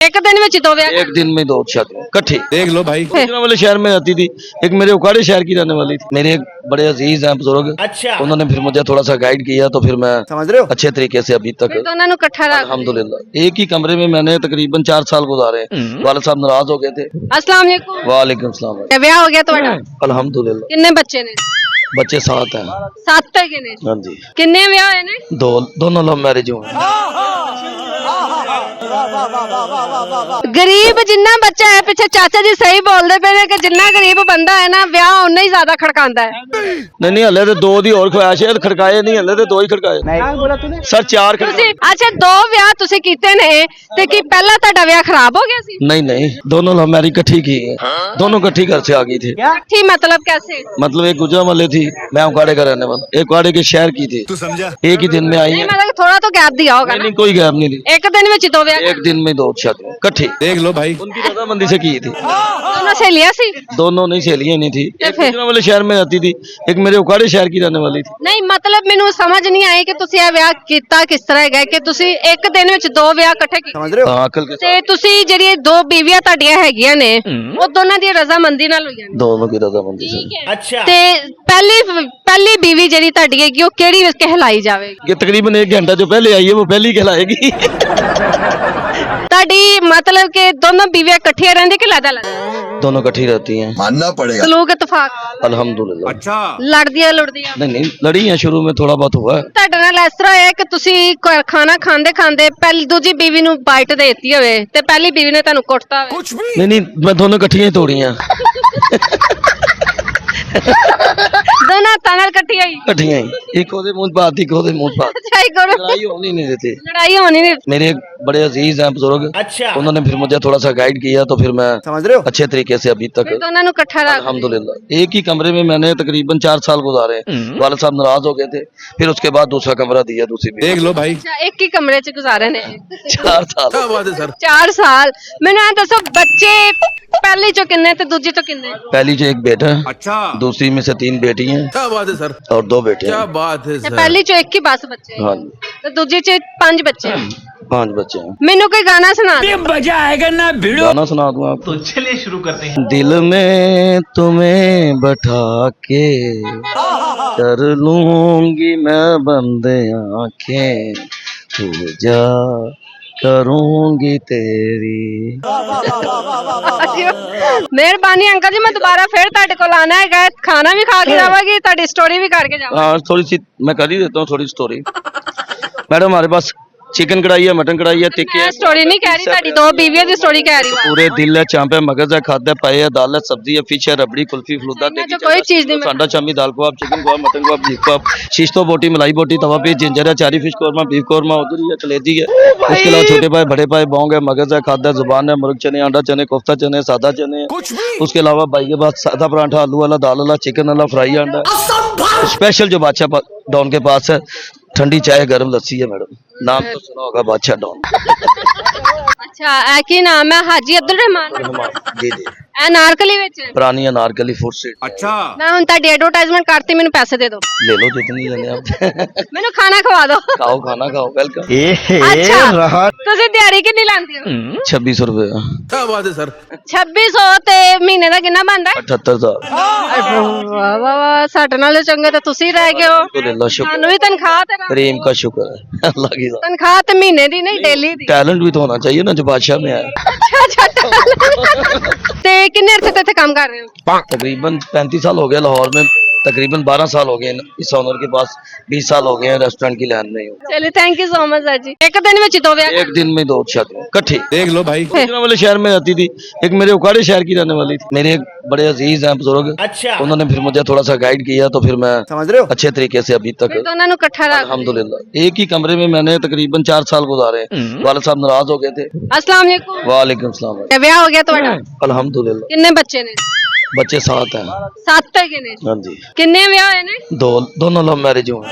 एक दिन में दो ब्याह एक दिन में 2 शादियां इकट्ठी। देख लो भाई। गुजरात वाले शहर में रहती थी, एक मेरे उकाड़े शहर की रहने वाली थी। मेरे एक बड़े अजीज हैं बुजुर्ग, अच्छा उन्होंने फिर मुझे थोड़ा सा गाइड किया, तो फिर मैं समझ रहे हो? अच्छे तरीके से अभी तक फिर दोनों ਨੂੰ ਇਕੱਠਾ ਰੱਖ अल्हम्दुलिल्लाह एक ही कमरे में मैंने तकरीबन 4 साल गुजारे। वाले साहब नाराज हो गए थे। अस्सलाम वालेकुम। वालेकुम सलाम। ਤੇ ਵਿਆਹ ਹੋ ਗਿਆ ਤੁਹਾਡਾ? अल्हम्दुलिल्लाह ਕਿੰਨੇ ਬੱਚੇ ਨੇ? बच्चे 7 हैं। 7 ਹੈਗੇ ਨੇ। हाँ जी, ਕਿੰਨੇ ਵਿਆਹ ਹੋਏ ਨੇ? दोनों लव मैरिज हुए। ਗਰੀਬ ਜਿੰਨਾ ਬੱਚਾ ਹੈ, ਪਿੱਛੇ ਚਾਚਾ ਜੀ ਸਹੀ ਬੋਲਦੇ ਪਏ ਨੇ ਕਿ ਜਿੰਨਾ ਗਰੀਬ ਬੰਦਾ ਹੈ ਨਾ ਵਿਆਹ ਉਨਾ ਹੀ ਜ਼ਿਆਦਾ ਖੜਕਾਉਂਦਾ ਹੈ। नहीं हले तो 2 दी और ख्वाहिश है, खड़काए नहीं, हले तो 2 ही खड़काए सर, 4 ਤੁਸੀਂ ਅੱਛਾ 2 ਵਿਆਹ ਤੁਸੀਂ ਕੀਤੇ ਨੇ ਤੇ ਕੀ ਪਹਿਲਾਂ ਤੁਹਾਡਾ ਵਿਆਹ ਖਰਾਬ ਹੋ ਗਿਆ ਸੀ? नहीं दोनों लव मैरिज इकट्ठी की है, दोनों इकट्ठी घर से आ गई थी। ठीक मतलब कैसे? मतलब एक गुजरात वाले थी, मैं उकाड़े का रहने वाला, एक उकाड़े के शहर की थी। तू समझा? एक ही दिन में आई नहीं है। मतलब थोड़ा तो गैप दिया होगा ना। नहीं कोई गैप नहीं दी, एक दिन में 2 ਵਿਆਹ एक दिन में 2 शादियां इकट्ठी। देख लो भाई। उनकी रजामंदी से की थी, दोनों सहेलियां सी? दोनों नहीं सहेलियां नहीं थी। ਤੇ एक ਫਿਰ? गुजरात वाले शहर में रहती थी, एक मेरे उकाड़े शहर की रहने वाली थी। ਨਹੀਂ ਮਤਲਬ ਮੈਨੂੰ ਸਮਝ ਨਹੀਂ ਆਈ ਕਿ ਤੁਸੀਂ ਇਹ ਵਿਆਹ ਕੀਤਾ ਕਿਸ ਤਰ੍ਹਾਂ ਹੈਗਾ ਕਿ ਤੁਸੀਂ ਇੱਕ ਦਿਨ ਵਿੱਚ 2 ਵਿਆਹ ਇਕੱਠੇ ਕੀਤੇ समझ रहे हो? हाँ अकल के ਤੇ ਤੁਸੀਂ ਜਿਹੜੀ 2 ਬੀਵੀਆਂ ਤੁਹਾਡੀਆਂ ਹੈਗੀਆਂ ਨੇ ਉਹ ਦੋਨਾਂ ਦੀ ਰਜ਼ਾਮੰਦੀ ਨਾਲ ਹੋਈਆਂ ਨੇ? दोनों की रजामंदी से। अच्छा ਤੇ ਪਹਿਲੀ ਬੀਵੀ ਜਿਹੜੀ ਤੁਹਾਡੀ ਹੈਗੀ ਉਹ ਕਿਹੜੀ ਕਹਿਲਾਈ ਜਾਵੇਗੀ? ये तकरीबन 1 घंटा जो पहले आई है वो पहली कहलाएगी। ਤੁਹਾਡੀ ਮਤਲਬ ਕਿ ਦੋਨੋਂ ਬੀਵੀਆਂ ਇਕੱਠੀਆਂ ਰਹਿੰਦੀਆਂ ਕਿ ਅਲੱਗ-ਅਲੱਗ? दोनों इकट्ठी रहती हैं मानना पड़ेगा। ਸਲੂਕ ਇਤਫਾਕ अल्हम्दुलिल्लाह। अच्छा ਲੜਦੀਆਂ ਲੁੜਦੀਆਂ? नहीं लड़ी है, शुरू में थोड़ा बहुत हुआ है। ਤੁਹਾਡੇ ਨਾਲ ਇਸ ਤਰ੍ਹਾਂ ਹੈ ਕਿ ਤੁਸੀਂ ਖਾਣਾ ਖਾਂਦੇ ਖਾਂਦੇ ਪਹਿਲੀ ਦੂਜੀ ਬੀਵੀ ਨੂੰ ਬਾਈਟ ਦੇ ਦਿੱਤੀ ਹੋਵੇ ਤੇ ਪਹਿਲੀ ਬੀਵੀ ਨੇ ਤੁਹਾਨੂੰ ਕੁੱਟਤਾ ਹੋਵੇ? कुछ भी नहीं मैं दोनों इकट्ठियां ही तोड़ी हैं। ਦੋਨਾਂ ਤਾਂ ਨਾਲ ਇਕੱਠੀ ਹੋਈ? इकट्ठियां ही, एक ओदे मुंह पाती, एक ओदे मुंह पाती। ਅੱਛਾ ਇਹ ਕਰੋ लड़ाई होनी नहीं देती। ਲੜਾਈ ਹੋਣੀ ਨਹੀਂ। मेरे एक बड़े अजीज हैं बुजुर्ग, अच्छा उन्होंने फिर मुझे थोड़ा सा गाइड किया, तो फिर मैं समझ रहे हो? अच्छे तरीके से अभी तक ਫਿਰ ਦੋਨਾਂ ਨੂੰ ਇਕੱਠਾ ਰੱਖ अल्हम्दुलिल्लाह एक ही कमरे में मैंने तकरीबन 4 साल गुजारे। वाले साहब नाराज हो गए थे, फिर उसके बाद दूसरा कमरा दिया दूसरी भी। देख लो भाई। ਅੱਛਾ ਇੱਕ ਹੀ ਕਮਰੇ 'ਚ ਗੁਜ਼ਾਰੇ ਨੇ 4 साल। क्या बात है सर? 4 ਸਾਲ। ਮੈਨੂੰ ਇਹ ਦੱਸੋ ਬੱਚੇ ਪਹਿਲੀ 'ਚੋਂ ਕਿੰਨੇ ਤੇ ਦੂਜੀ 'ਚੋਂ ਕਿੰਨੇ? पहली जो एक बेटा है, अच्छा दूसरी में से 3 बेटी हैं क्या बात है सर? और 2 बेटे क्या हैं। बात है ਤੇ सर? ਪਹਿਲੀ 'ਚੋਂ ਇੱਕ ਹੀ ਬਸ ਬੱਚੇ हाँ जी, ਤੇ ਦੂਜੀ 'ਚ 5 ਬੱਚੇ। 5 बच्चे हैं। ਮੈਨੂੰ ਕੋਈ ਗਾਣਾ ਸੁਣਾ ਦਿਓ। मजा आएगा ना भिड़ो। गाना सुना दूं आपको? तो चलिए शुरू करते हैं। दिल में तुम्हें बैठा के कर लूंगी मैं बंद आंखें, पूजा करूंगी तेरी। ਮਿਹਰਬਾਨੀ ਅੰਕਲ ਜੀ, ਮੈਂ ਦੁਬਾਰਾ ਫਿਰ ਤੁਹਾਡੇ ਕੋਲ ਆਣਾ ਹੈਗਾ, ਖਾਣਾ ਵੀ ਖਾ ਕੇ ਜਾਵਾਂਗੀ, ਤੁਹਾਡੀ स्टोरी भी करके जाऊंगी। हाँ थोड़ी सी मैं कर ही देता हूँ थोड़ी स्टोरी। मैडम हमारे पास चिकन कढ़ाई है, मटन कढ़ाई है, टिक्के मैं है, स्टोरी नहीं कह रही, ਤੁਹਾਡੀ 2 ਬੀਵੀਆਂ ਦੀ स्टोरी कह रही हूं। पूरे दिल है, चांप है, मगज है, खाद है, पाए है, दाल है, सब्जी है, फिश है, रबड़ी, कुल्फी, फलूदा, मैं तो कोई चीज नहीं सांडा, चामी, दाल कबाब, चिकन कबाब, मटन कबाब, बीफ कबाब, शीश्तो बोटी, मलाई बोटी, तवा पीस, जिंजर है, चारी फिश कौरमा, बीफ कौरमा, उधरी है, कलेजी है, उसके अलावा छोटे पाए, बड़े पाए, बौंग है, मगज है, खाद है, जुबान है, मुर्ग चने, अंडा चने, कोफ्ता चने, सादा चने, कुछ भी उसके अलावा भाई के पास सादा पराठा, आलू वाला, दाल वाला, चिकन वाला, फ्राई अंडा, स्पेशल जो बादशाह डॉन के पास है, ठंडी चाय, गर्म लस्सी है। मैडम नाम तो सुना होगा बादशाह डॉन। अच्छा ਇਹ ਕੀ ਨਾਮ ਹੈ? ਹਾਜੀ ਅਬਦੁਲ ਰਹਿਮਾਨ। जी जी, ਅਨਾਰਕਲੀ ਵਿੱਚ पुरानी अनारकली फूड स्ट्रीट। अच्छा ਮੈਂ ਹੁਣ ਤੁਹਾਡੀ ਐਡਵਰਟਾਈਜ਼ਮੈਂਟ ਕਰਤੀ, ਮੈਨੂੰ ਪੈਸੇ ਦੇ ਦਿਓ, ले लो जितनी लेने आप। ਮੈਨੂੰ ਖਾਣਾ ਖਵਾ ਦਿਓ। खाओ खाना खाओ, वेलकम। ਅੱਛਾ ਤੁਸੀਂ ਦਿਹਾੜੀ ਕਿੰਨੀ ਲਾਉਂਦੇ ਹੋ? 2600 रुपए, क्या बात है सर? 2600 ਤੇ ਮਹੀਨੇ ਦਾ ਕਿੰਨਾ ਬਣਦਾ? 78,000। ਵਾਹ ਵਾਹ ਵਾਹ, ਸਾਡੇ ਨਾਲੋਂ ਚੰਗੇ ਤਾਂ ਤੁਸੀਂ ਰਹਿ ਗਏ ਹੋ। अल्लाह शुक्र, ਸਾਨੂੰ ਵੀ ਤਨਖਾਹ ਤੇ प्रेम का शुक्र है अल्लाह की। ਤਨਖਾਹ ਤੇ ਮਹੀਨੇ ਦੀ ਨਹੀਂ ਡੇਲੀ ਦੀ। टैलेंट भी तो होना चाहिए ना जो बादशाह में है। ਅੱਛਾ ਅੱਛਾ ਤੇ ਕਿੰਨੇ ਅਰਸੇ ਤੋਂ ਇੱਥੇ ਕੰਮ ਕਰ ਰਹੇ ਹੋ? तकरीबन 35 साल हो गया लाहौर में, तकरीबन 12 साल हो गए इस ऑनर के पास, 20 साल हो गए हैं रेस्टोरेंट की लाइन में। चलिए thank you so much sir ji. एक दिन में 2 ब्याह? एक दिन में 2 शादियां इकट्ठी। देख लो भाई। गुजरात वाले शहर में रहती थी, एक मेरे उकाड़े शहर की रहने वाली थी। मेरे एक बड़े अजीज हैं बुजुर्ग, अच्छा उन्होंने फिर मुझे थोड़ा सा गाइड किया, तो फिर मैं समझ रहे हो? अच्छे तरीके से अभी तक फिर दोनों ਨੂੰ ਇਕੱਠਾ ਰੱਖ। अल्हम्दुलिल्लाह एक ही कमरे में मैंने तकरीबन 4 साल गुजारे। वाले साहब नाराज हो गए थे। अस्सलाम वालेकुम। वालेकुम सलाम। ਤੇ ਵਿਆਹ ਹੋ ਗਿਆ ਤੁਹਾਡਾ? अल्हम्दुलिल्लाह ਕਿੰਨੇ ਬੱਚੇ ਨੇ? बच्चे 7 हैं। 7 ਹੈਗੇ ਨੇ। हाँ जी, ਕਿੰਨੇ ਵਿਆਹ ਹੋਏ ਨੇ? दोनों लव मैरिज हुए।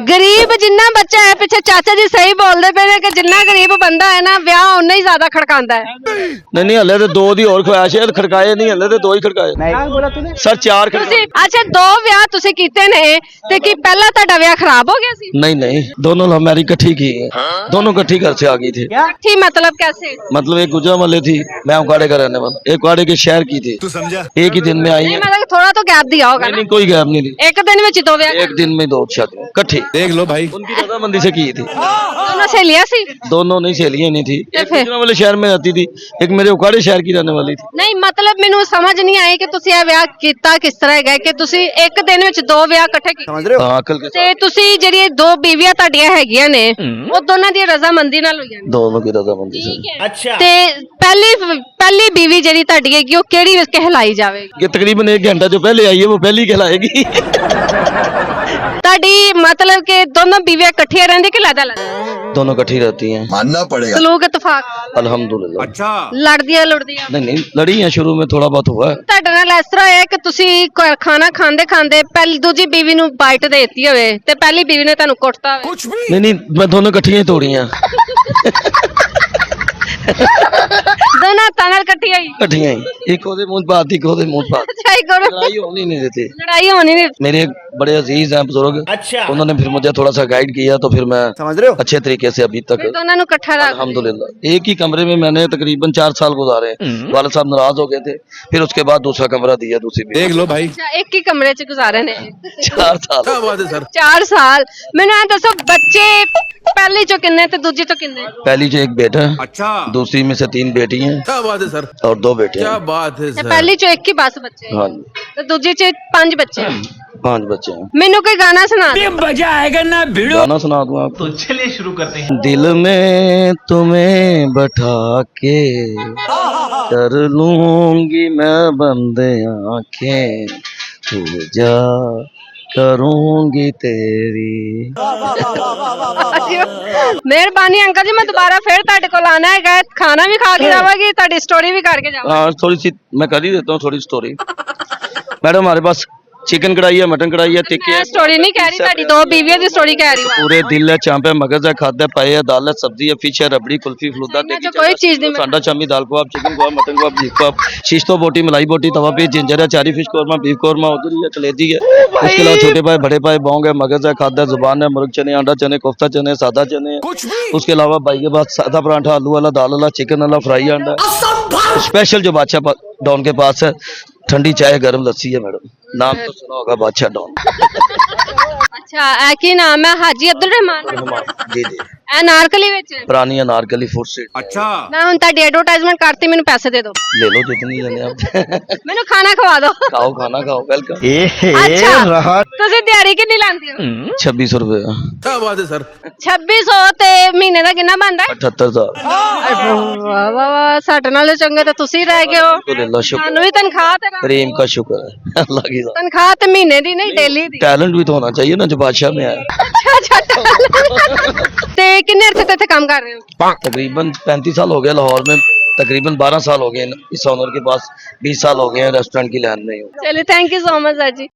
ਗਰੀਬ ਜਿੰਨਾ ਬੱਚਾ ਹੈ, ਪਿੱਛੇ ਚਾਚਾ ਜੀ ਸਹੀ ਬੋਲਦੇ ਪਏ ਨੇ ਕਿ ਜਿੰਨਾ ਗਰੀਬ ਬੰਦਾ ਹੈ ਨਾ, ਵਿਆਹ ਉਨਾ ਹੀ ਜ਼ਿਆਦਾ ਖੜਕਾਉਂਦਾ ਹੈ। नहीं हले तो 2 दी और ख्वाहिश है, खड़काए नहीं, हले तो 2 ही खड़काए सर, 4 ਤੁਸੀਂ ਅੱਛਾ 2 ਵਿਆਹ ਤੁਸੀਂ ਕੀਤੇ ਨੇ ਤੇ ਕੀ ਪਹਿਲਾਂ ਤੁਹਾਡਾ ਵਿਆਹ ਖਰਾਬ ਹੋ ਗਿਆ ਸੀ? नहीं नहीं, दोनों लव मैरिज इकट्ठी की है, दोनों इकट्ठी घर से आ गई थी। ठीक मतलब कैसे? मतलब एक गुजरावाले थी, मैं उकाड़े का रहने वाला, एक उकाड़े के शहर की थी, तू समझा? एक ही दिन में आई नहीं है। मतलब थोड़ा तो गैप दिया होगा नहीं, ना, नहीं कोई गैप नहीं दी, एक दिन में 2 ਵਿਆਹ एक दिन में 2 शादी इकट्ठी, देख लो भाई। उनकी रजामंदी से की थी। दोनों सहेलियां सी? दोनों नहीं सहेलियां नहीं थी, एक फिर? गुजरावाले शहर में रहती थी, एक मेरे उकाड़े शहर की रहने वाली थी। ਨਹੀਂ ਮਤਲਬ ਮੈਨੂੰ ਸਮਝ ਨਹੀਂ ਆਈ ਕਿ ਤੁਸੀਂ ਇਹ ਵਿਆਹ ਕੀਤਾ ਕਿਸ ਤਰ੍ਹਾਂ ਹੈਗਾ ਕਿ ਤੁਸੀਂ ਇੱਕ ਦਿਨ ਵਿੱਚ 2 ਵਿਆਹ ਇਕੱਠੇ ਕੀਤੇ हाँ, अकल के ਤੇ ਤੁਸੀਂ ਜਿਹੜੀ 2 ਬੀਵੀਆਂ ਤੁਹਾਡੀਆਂ ਹੈਗੀਆਂ ਨੇ ਉਹ ਦੋਨਾਂ ਦੀ ਰਜ਼ਾਮੰਦੀ ਨਾਲ ਹੋਈਆਂ ਨੇ? दोनों की रजामंदी से। अच्छा ਤੇ ਪਹਿਲੀ ਬੀਵੀ ਜਿਹੜੀ ਤੁਹਾਡੀ ਹੈਗੀ ਉਹ ਕਿਹੜੀ ਕਹਿਲਾਈ ਜਾਵੇਗੀ? ये तकरीबन 1 घंटा जो पहले आई है वो पहली कहलाएगी। ਤੁਹਾਡੀ ਮਤਲਬ ਕਿ ਦੋਨੋਂ ਬੀਵੀਆਂ ਇਕੱਠੀਆਂ ਰਹਿੰਦੀ ਕਿ ਅਲੱਗ ਅਲੱਗ? दोनों इकट्ठी रहती हैं मानना पड़ेगा। ਸਲੂਕ ਇਤਫਾਕ? अल्हम्दुलिल्लाह। अच्छा ਲੜਦੀਆਂ ਲੁੜਦੀਆਂ? नहीं नहीं, लड़ी हैं शुरू में, थोड़ा बहुत हुआ है। ਤੁਹਾਡੇ ਨਾਲ ਇਸ ਤਰ੍ਹਾਂ ਹੋਇਆ ਕਿ ਤੁਸੀਂ ਖਾਣਾ ਖਾਂਦੇ ਖਾਂਦੇ ਪਹਿਲੀ ਦੂਜੀ ਬੀਵੀ ਨੂੰ ਬਾਈਟ ਦੇ ਦਿੱਤੀ ਹੋਵੇ ਤੇ ਪਹਿਲੀ ਬੀਵੀ ਨੇ ਤੁਹਾਨੂੰ ਕੁੱਟਤਾ ਹੋਵੇ? कुछ भी नहीं नहीं, मैं दोनों इकट्ठियां ही तोड़ी हैं, ਦੋਨਾਂ ਹੱਥਾਂ ਨਾਲ ਇਕੱਠੀ ਹੋਈ? इकट्ठियां ही, एक ओदे मुंह पाती, एक ओदे मुंह पाती, ਅੱਛਾ ਇਹ ਕਰੋ, लड़ाई होनी नहीं देती। ਲੜਾਈ ਹੋਣੀ ਨਹੀਂ। मेरे एक बड़े अजीज हैं बुजुर्ग, अच्छा उन्होंने फिर मुझे थोड़ा सा गाइड किया, तो फिर मैं समझ रहे हो? अच्छे तरीके से अभी तक ਦੋਨਾਂ ਨੂੰ ਇਕੱਠਾ ਰੱਖ अल्हम्दुलिल्लाह एक ही कमरे में मैंने तकरीबन 4 साल गुजारे। वाले साहब नाराज हो गए थे, फिर उसके बाद दूसरा कमरा दिया दूसरी भी। देख लो भाई। ਅੱਛਾ ਇੱਕ ਹੀ ਕਮਰੇ 'ਚ ਗੁਜ਼ਾਰੇ ਨੇ 4 साल। क्या बात है सर? 4 ਸਾਲ। ਮੈਨੂੰ ਇਹ ਦੱਸੋ ਬੱਚੇ ਪਹਿਲੀ ਚੋਂ ਕਿੰਨੇ ਤੇ ਦੂਜੀ ਚੋਂ ਕਿੰਨੇ? पहली जो एक बेटा है, अच्छा दूसरी में से 3 बेटी हैं क्या बात है सर? और 2 बेटे क्या हैं। बात है ਤੇ सर? ਪਹਿਲੀ ਚੋਂ ਇੱਕ ਹੀ ਬਸ ਬੱਚੇ हाँ जी, ਤੇ ਦੂਜੀ 'ਚ 5 ਬੱਚੇ। 5 बच्चे हैं। ਮੈਨੂੰ ਕੋਈ ਗਾਣਾ ਸੁਣਾ ये मजा आएगा ना भिड़ो। गाना सुना दूं आपको? तो चलिए शुरू करते हैं। दिल में तुम्हें बैठा के कर लूंगी मैं बंद आंखें, पूजा करूंगी तेरी। ਮਿਹਰਬਾਨੀ ਅੰਕਲ ਜੀ, ਮੈਂ ਦੁਬਾਰਾ ਫਿਰ ਤੁਹਾਡੇ ਕੋਲ ਆਣਾ ਹੈਗਾ, ਖਾਣਾ ਵੀ ਖਾ ਕੇ ਜਾਵਾਂਗੀ, ਤੁਹਾਡੀ ਸਟੋਰੀ ਵੀ ਕਰਕੇ ਜਾਵਾਂਗੀ। हाँ, थोड़ी सी मैं कर ही देता हूँ थोड़ी स्टोरी। मैडम हमारे पास चिकन कढ़ाई है, मटन कढ़ाई है, टिक्के ਮੈਂ हैं, ਸਟੋਰੀ ਨਹੀਂ ਕਹਿ ਰਹੀ, ਤੁਹਾਡੀ 2 ਬੀਵੀਆਂ ਦੀ ਸਟੋਰੀ ਕਹਿ ਰਹੀ ਹਾਂ। पूरे दिल है, चांप है, मगज है, खाद है, पाए है, दाल है, सब्जी है, फिश है, रबड़ी, कुल्फी, फलूदा, ਇਹਨਾਂ 'ਚੋਂ ਕੋਈ चीज नहीं सांडा, चामी, दाल कबाब, चिकन कबाब, मटन कबाब, बीफ कबाब, शीश्तो बोटी, मलाई बोटी, तवा पीस, जिंजर है, चारी फिश कौरमा, बीफ कौरमा, उधर ही है, कलेजी है, उसके अलावा छोटे पाए, बड़े पाए, बौंग है, मगज है, खाद है, जुबान है, मुर्ग चने, अंडा चने, कोफ्ता चने, सादा चने हैं। कुछ भी उसके अलावा भाई के पास सादा पराठा, आलू वाला, दाल वाला, चिकन वाला, फ्राई अंडा, स्पेशल जो बादशाह डॉन के पास है, ठंडी चाय, गर्म लस्सी है। मैडम नाम तो सुना होगा, बादशाह डॉन। ਅੱਛਾ ਇਹ ਕੀ ਨਾਮ ਹੈ? ਹਾਜੀ ਅਬਦੁਲ ਰਹਿਮਾਨ। जी जी, ਅਨਾਰਕਲੀ ਵਿੱਚ पुरानी अनारकली फूड स्ट्रीट। अच्छा ਮੈਂ ਹੁਣ ਤੁਹਾਡੀ ਐਡਵਰਟਾਈਜ਼ਮੈਂਟ ਕਰਤੀ, ਮੈਨੂੰ ਪੈਸੇ ਦੇ ਦਿਓ, ले लो जितनी लेने आप। ਮੈਨੂੰ ਖਾਣਾ ਖਵਾ ਦਿਓ। खाओ खाना खाओ, वेलकम। ਅੱਛਾ ਤੁਸੀਂ ਦਿਹਾੜੀ ਕਿੰਨੀ ਲਾਉਂਦੇ ਹੋ? 2600 रुपए, क्या बात है सर? 2600 ਤੇ ਮਹੀਨੇ ਦਾ ਕਿੰਨਾ ਬਣਦਾ? 78,000। ਵਾਹ ਵਾਹ ਵਾਹ, ਸਾਡੇ ਨਾਲੋਂ ਚੰਗੇ ਤਾਂ ਤੁਸੀਂ ਰਹਿ ਗਏ ਹੋ। अल्हम्दुलिल्लाह, शुक्र ਸਾਨੂੰ ਵੀ ਤਨਖਾਹ ਤੇ प्रेम का शुक्र है अल्लाह की। ਤਨਖਾਹ ਤੇ ਮਹੀਨੇ ਦੀ ਨਹੀਂ ਡੇਲੀ ਦੀ। टैलेंट भी तो होना चाहिए ना जो बादशाह में है। ਅੱਛਾ ਅੱਛਾ ਤੇ ਕਿੰਨੇ ਅਰਸੇ ਤੋਂ ਇੱਥੇ ਕੰਮ ਕਰ ਰਹੇ ਹੋ? तकरीबन 35 साल हो गया लाहौर में, तकरीबन 12 साल हो गए इस ऑनर के पास, 20 साल हो गए हैं रेस्टोरेंट की लाइन में। चलिए thank you so much sir ji.